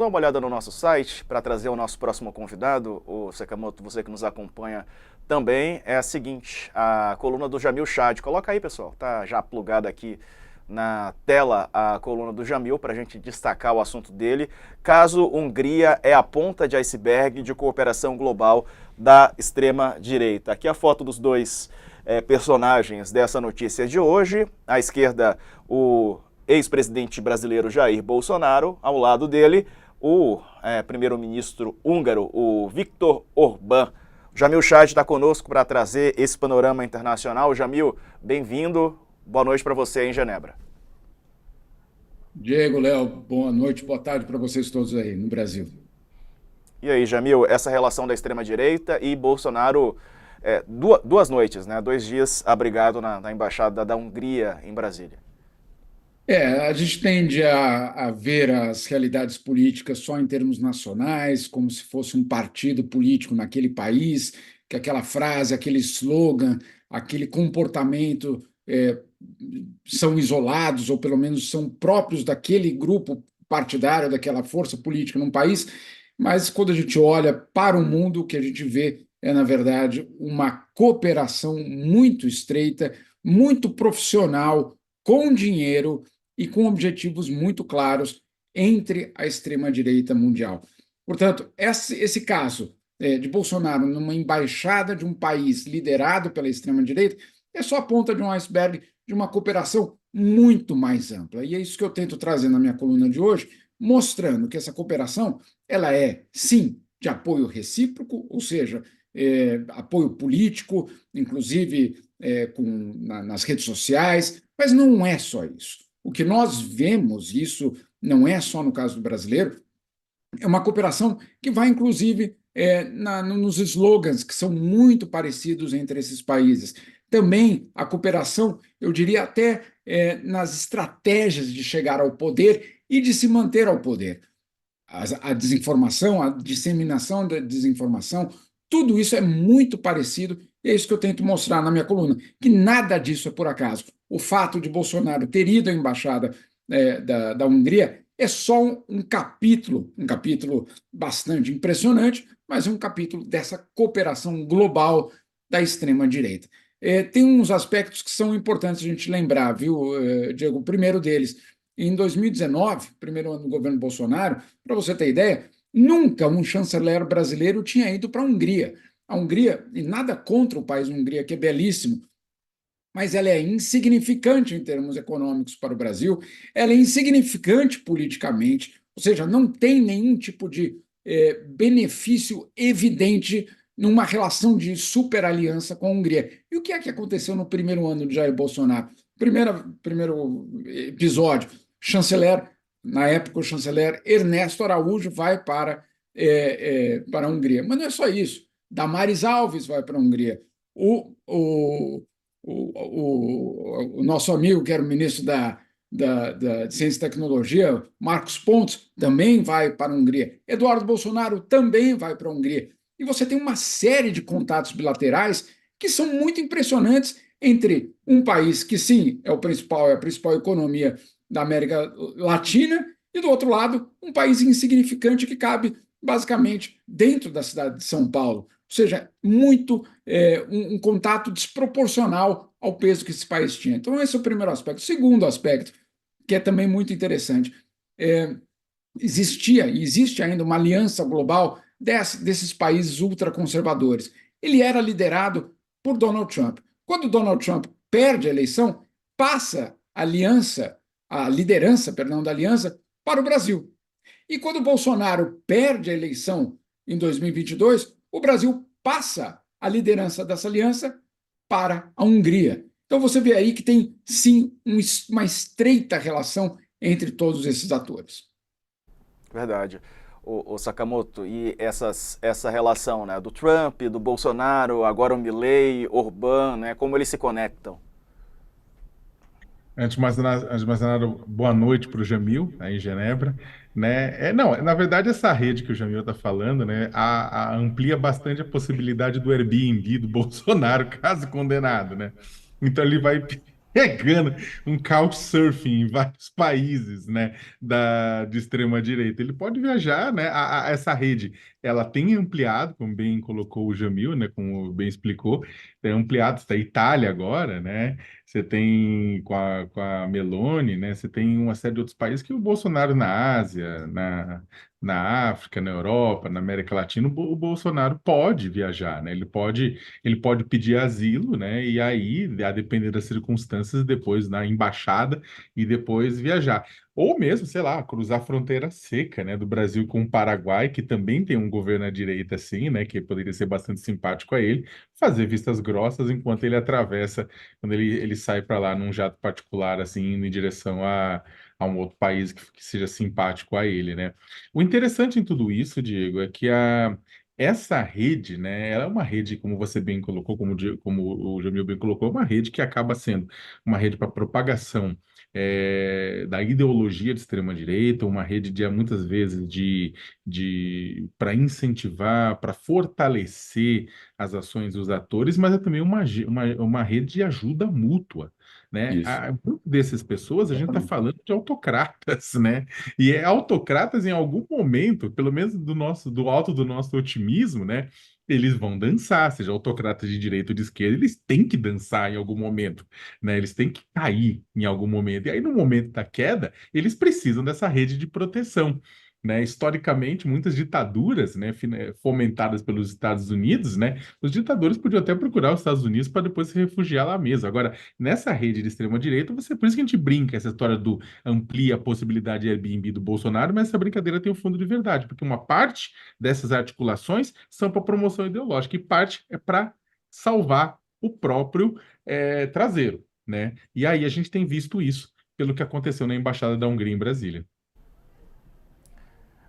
Dá uma olhada no nosso site para trazer o nosso próximo convidado, o Sakamoto, você que nos acompanha também, é a seguinte, a coluna do Jamil Chad. Coloca aí, pessoal, tá já plugada aqui na tela a coluna do Jamil para a gente destacar o assunto dele. Caso Hungria é a ponta de iceberg de cooperação global da extrema-direita. Aqui a foto dos dois personagens dessa notícia de hoje. À esquerda, o ex-presidente brasileiro Jair Bolsonaro, ao lado dele, o primeiro-ministro húngaro, o Viktor Orbán. Jamil Chad está conosco para trazer esse panorama internacional. Jamil, bem-vindo. Boa noite para você em Genebra. Diego, Léo, boa noite, boa tarde para vocês todos aí no Brasil. E aí, Jamil, essa relação da extrema-direita e Bolsonaro, duas noites, né? 2 dias abrigado na Embaixada da Hungria em Brasília. A gente tende a ver as realidades políticas só em termos nacionais, como se fosse um partido político naquele país, que aquela frase, aquele slogan, aquele comportamento são isolados, ou pelo menos são próprios daquele grupo partidário, daquela força política num país, mas quando a gente olha para o mundo, o que a gente vê é, na verdade, uma cooperação muito estreita, muito profissional, com dinheiro e com objetivos muito claros entre a extrema-direita mundial. Portanto, esse caso de Bolsonaro numa embaixada de um país liderado pela extrema-direita é só a ponta de um iceberg de uma cooperação muito mais ampla. E é isso que eu tento trazer na minha coluna de hoje, mostrando que essa cooperação ela é, sim, de apoio recíproco, ou seja, apoio político, inclusive nas redes sociais, mas não é só isso. O que nós vemos, isso não é só no caso do brasileiro, é uma cooperação que vai, inclusive, nos slogans que são muito parecidos entre esses países. Também a cooperação, eu diria até nas estratégias de chegar ao poder e de se manter ao poder. A desinformação, a disseminação da desinformação, tudo isso é muito parecido, e é isso que eu tento mostrar na minha coluna, que nada disso é por acaso. O fato de Bolsonaro ter ido à embaixada da Hungria é só um capítulo bastante impressionante, mas um capítulo dessa cooperação global da extrema-direita. Tem uns aspectos que são importantes a gente lembrar, viu, Diego? O primeiro deles, em 2019, primeiro ano do governo Bolsonaro, para você ter ideia, nunca um chanceler brasileiro tinha ido para a Hungria. A Hungria, e nada contra o país Hungria, que é belíssimo, mas ela é insignificante em termos econômicos para o Brasil, ela é insignificante politicamente, ou seja, não tem nenhum tipo de benefício evidente numa relação de superaliança com a Hungria. E o que é que aconteceu no primeiro ano de Jair Bolsonaro? Primeiro episódio, chanceler, na época o chanceler Ernesto Araújo vai para a Hungria. Mas não é só isso. Damares Alves vai para a Hungria. O nosso amigo, que era o ministro de Ciência e Tecnologia, Marcos Pontes, também vai para a Hungria. Eduardo Bolsonaro também vai para a Hungria. E você tem uma série de contatos bilaterais que são muito impressionantes entre um país que, sim, é a principal economia da América Latina, e, do outro lado, um país insignificante que cabe basicamente dentro da cidade de São Paulo. Ou seja, um contato desproporcional ao peso que esse país tinha. Então, esse é o primeiro aspecto. O segundo aspecto, que é também muito interessante, existia e existe ainda uma aliança global desses países ultraconservadores. Ele era liderado por Donald Trump. Quando Donald Trump perde a eleição, passa a liderança, perdão, da aliança para o Brasil. E quando Bolsonaro perde a eleição em 2022, o Brasil passa a liderança dessa aliança para a Hungria. Então você vê aí que tem, sim, uma estreita relação entre todos esses atores. Verdade. O Sakamoto, e essa relação, né, do Trump, do Bolsonaro, agora o Milei, Orbán, né, como eles se conectam? Antes de mais nada, boa noite para o Jamil, aí em Genebra. Né? Não, na verdade, essa rede que o Jamil está falando, né, amplia bastante a possibilidade do Airbnb do Bolsonaro, caso condenado. Né? Então, ele vai pegando um couchsurfing em vários países, né, de extrema direita. Ele pode viajar, né? Essa rede, ela tem ampliado, como bem colocou o Jamil, né, como bem explicou, tem ampliado, está a Itália agora, né? Você tem com a Meloni, né? Você tem uma série de outros países que o Bolsonaro na Ásia, na África, na Europa, na América Latina, o Bolsonaro pode viajar, né? Ele pode pedir asilo, né? E aí, a depender das circunstâncias, depois na embaixada e depois viajar. Ou mesmo, sei lá, cruzar a fronteira seca, né? Do Brasil com o Paraguai, que também tem um governo à direita, assim, né? Que poderia ser bastante simpático a ele, fazer vistas grossas enquanto ele atravessa, quando ele sai para lá num jato particular, assim, indo em direção a um outro país que seja simpático a ele, né? O interessante em tudo isso, Diego, é que essa rede, né, ela é uma rede, como você bem colocou, como o Jamil bem colocou, é uma rede que acaba sendo uma rede para propagação da ideologia de extrema-direita, uma rede de muitas vezes para incentivar, para fortalecer as ações dos atores, mas é também uma rede de ajuda mútua. Né? Isso. Muito dessas pessoas, a gente está Exatamente. falando de autocratas, né? E autocratas, em algum momento, pelo menos do alto do nosso otimismo, né? Eles vão dançar, seja autocratas de direita ou de esquerda, eles têm que dançar em algum momento, né? Eles têm que cair em algum momento. E aí, no momento da queda, eles precisam dessa rede de proteção. Né? Historicamente, muitas ditaduras, né, fomentadas pelos Estados Unidos, né, os ditadores podiam até procurar os Estados Unidos para depois se refugiar lá mesmo. Agora, nessa rede de extrema-direita, por isso que a gente brinca essa história do amplia a possibilidade de Airbnb do Bolsonaro, mas essa brincadeira tem um fundo de verdade, porque uma parte dessas articulações são para promoção ideológica e parte é para salvar o próprio traseiro, né? E aí a gente tem visto isso pelo que aconteceu na Embaixada da Hungria em Brasília.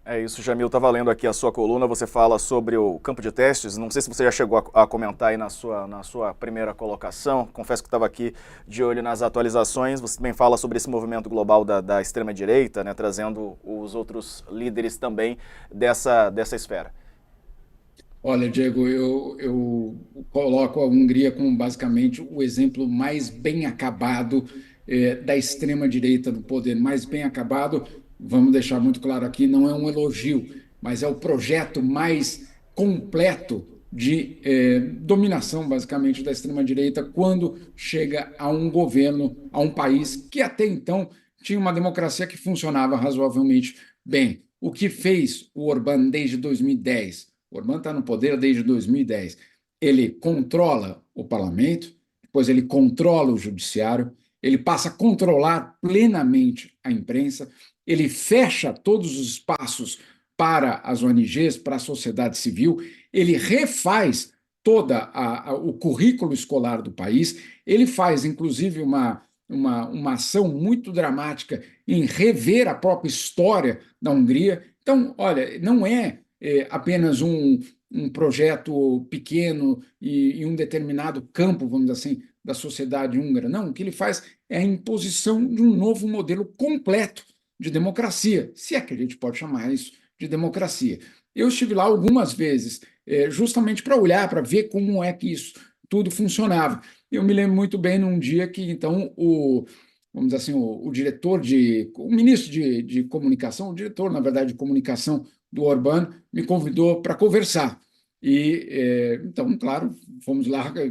É isso, Jamil, estava lendo aqui a sua coluna, você fala sobre o campo de testes, não sei se você já chegou a comentar aí na sua primeira colocação, confesso que estava aqui de olho nas atualizações, você também fala sobre esse movimento global da extrema-direita, né, trazendo os outros líderes também dessa esfera. Olha, Diego, eu coloco a Hungria como basicamente o exemplo mais bem acabado da extrema-direita do poder. Mais bem acabado, vamos deixar muito claro aqui, não é um elogio, mas é o projeto mais completo de dominação, basicamente, da extrema-direita quando chega a um governo, a um país que até então tinha uma democracia que funcionava razoavelmente bem. O que fez o Orbán desde 2010? O Orbán está no poder desde 2010. Ele controla o parlamento, depois ele controla o judiciário, ele passa a controlar plenamente a imprensa, ele fecha todos os espaços para as ONGs, para a sociedade civil, ele refaz toda o currículo escolar do país, ele faz, inclusive, uma ação muito dramática em rever a própria história da Hungria. Então, olha, não é apenas um projeto pequeno e um determinado campo, vamos dizer assim, da sociedade húngara. Não, o que ele faz é a imposição de um novo modelo completo de democracia, se é que a gente pode chamar isso de democracia. Eu estive lá algumas vezes, justamente para olhar, para ver como é que isso tudo funcionava. Eu me lembro muito bem num dia que, então, vamos dizer assim, o ministro de comunicação, o diretor, na verdade, de comunicação do Orbán, me convidou para conversar. Então, claro,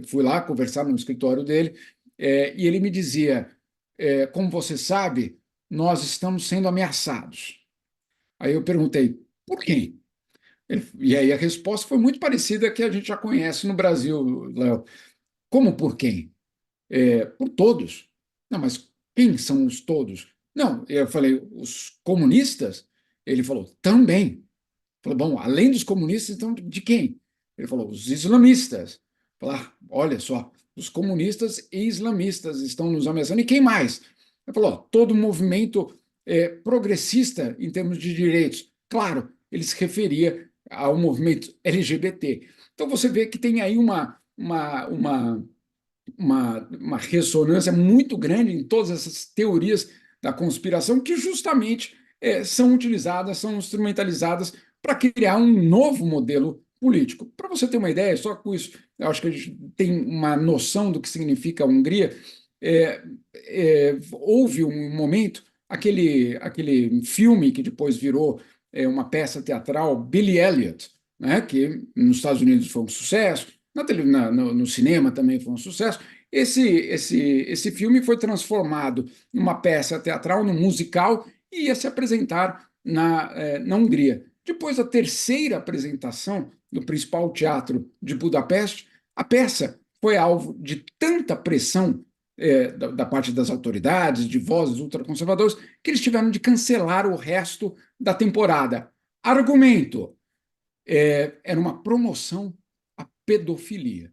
fui lá conversar no escritório dele, e ele me dizia, como você sabe, nós estamos sendo ameaçados. Aí eu perguntei, por quem? E aí a resposta foi muito parecida à que a gente já conhece no Brasil, Léo. Como por quem? Por todos. Não, mas quem são os todos? Não, eu falei, os comunistas? Ele falou, também. Falei, bom, além dos comunistas, então de quem? Ele falou, os islamistas. Falei, olha só, os comunistas e islamistas estão nos ameaçando. E quem mais? Ele falou, todo movimento progressista em termos de direitos. Claro, ele se referia ao movimento LGBT. Então você vê que tem aí uma ressonância muito grande em todas essas teorias da conspiração que justamente são utilizadas, são instrumentalizadas para criar um novo modelo político. Para você ter uma ideia, só com isso, eu acho que a gente tem uma noção do que significa a Hungria. houve um momento, aquele filme que depois virou uma peça teatral, Billy Elliot, né, que nos Estados Unidos foi um sucesso, no cinema também foi um sucesso. Esse filme foi transformado numa peça teatral, num musical, e ia se apresentar na Hungria. Depois da terceira apresentação do principal teatro de Budapeste, a peça foi alvo de tanta pressão da parte das autoridades, de vozes ultraconservadoras, que eles tiveram de cancelar o resto da temporada. Argumento: era uma promoção à pedofilia.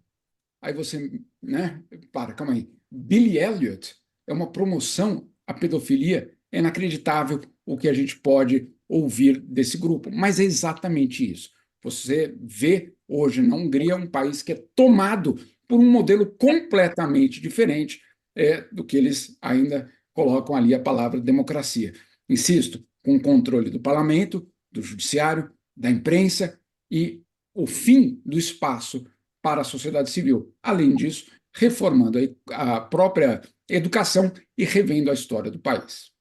Aí você, né? Calma aí. Billy Elliot é uma promoção à pedofilia. É inacreditável o que a gente pode ouvir desse grupo, mas é exatamente isso. Você vê hoje na Hungria um país que é tomado por um modelo completamente diferente do que eles ainda colocam ali a palavra democracia. Insisto, com o controle do parlamento, do judiciário, da imprensa e o fim do espaço para a sociedade civil. Além disso, reformando a própria educação e revendo a história do país.